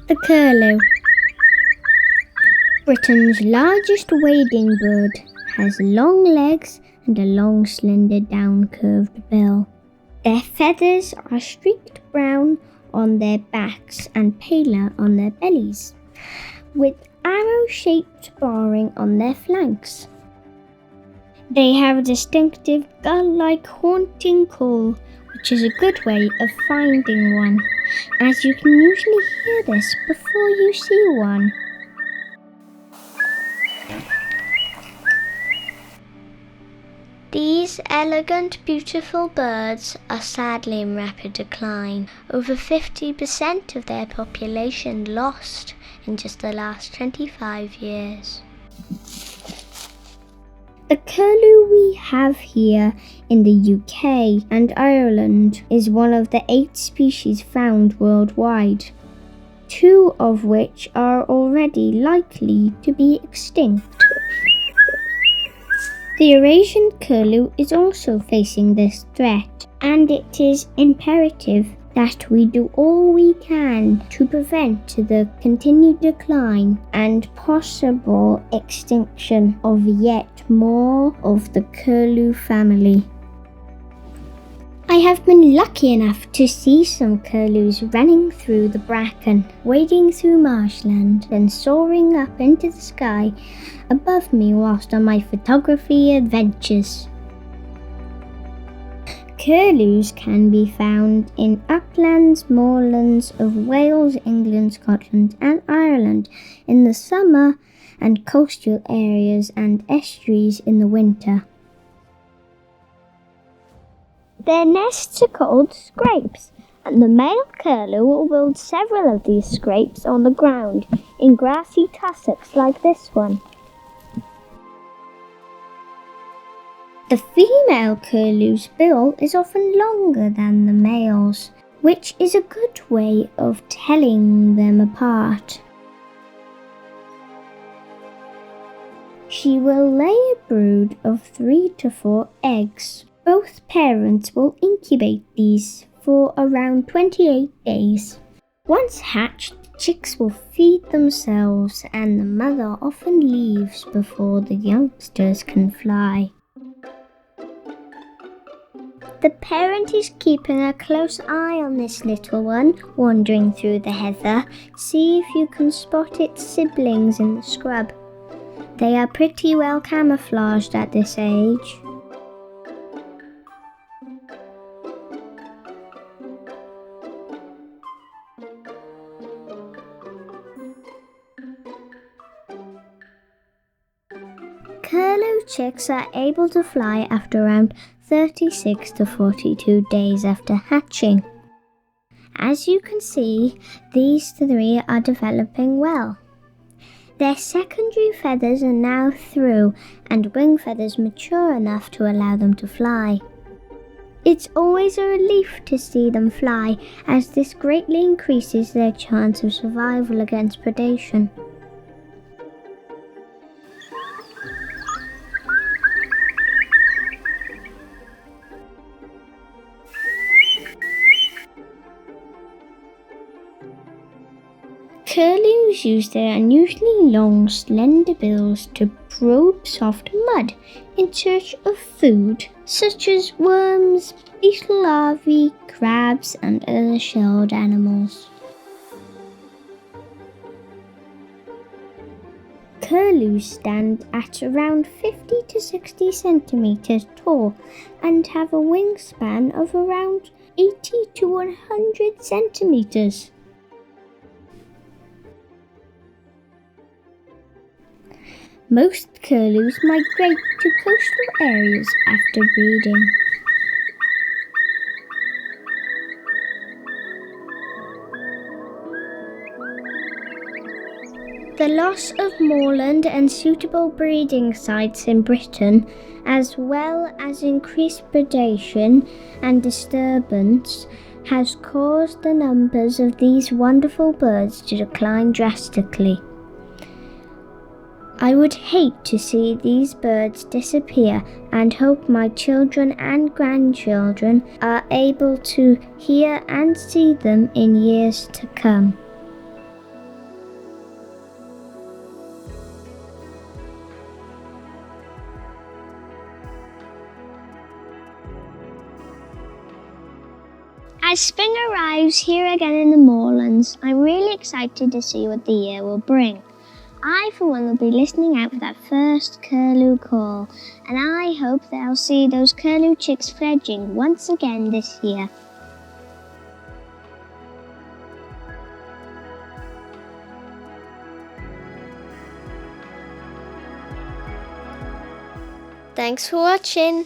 The curlew. Britain's largest wading bird, has long legs and a long slender down-curved bill. Their feathers are streaked brown on their backs and paler on their bellies, with arrow-shaped barring on their flanks. They have a distinctive gull-like haunting call, which is a good way of finding one, as you can usually hear this before you see one. These elegant, beautiful birds are sadly in rapid decline. Over 50% of their population lost in just the last 25 years. The curlew we have here in the UK and Ireland is one of the 8 species found worldwide, 2 of which are already likely to be extinct. The Eurasian curlew is also facing this threat, and it is imperative that we do all we can to prevent the continued decline and possible extinction of yet more of the curlew family. I have been lucky enough to see some curlews running through the bracken, wading through marshland, then soaring up into the sky above me whilst on my photography adventures. Curlews can be found in uplands, moorlands of Wales, England, Scotland and Ireland in the summer and coastal areas and estuaries in the winter. Their nests are called scrapes, and the male curlew will build several of these scrapes on the ground in grassy tussocks like this one. The female curlew's bill is often longer than the male's, which is a good way of telling them apart. She will lay a brood of 3 to 4 eggs. Both parents will incubate these for around 28 days. Once hatched, the chicks will feed themselves and the mother often leaves before the youngsters can fly. The parent is keeping a close eye on this little one, wandering through the heather. See if you can spot its siblings in the scrub. They are pretty well camouflaged at this age. Curlew chicks are able to fly after around 36 to 42 days after hatching. As you can see, these 3 are developing well. Their secondary feathers are now through and wing feathers mature enough to allow them to fly. It's always a relief to see them fly, as this greatly increases their chance of survival against predation. Curlews use their unusually long, slender bills to probe soft mud in search of food, such as worms, beetle larvae, crabs, and other shelled animals. Curlews stand at around 50 to 60 centimeters tall and have a wingspan of around 80 to 100 centimeters. Most curlews migrate to coastal areas after breeding. The loss of moorland and suitable breeding sites in Britain, as well as increased predation and disturbance, has caused the numbers of these wonderful birds to decline drastically. I would hate to see these birds disappear and hope my children and grandchildren are able to hear and see them in years to come. As spring arrives here again in the moorlands, I'm really excited to see what the year will bring. I, for one, will be listening out for that first curlew call, and I hope that I'll see those curlew chicks fledging once again this year. Thanks for watching.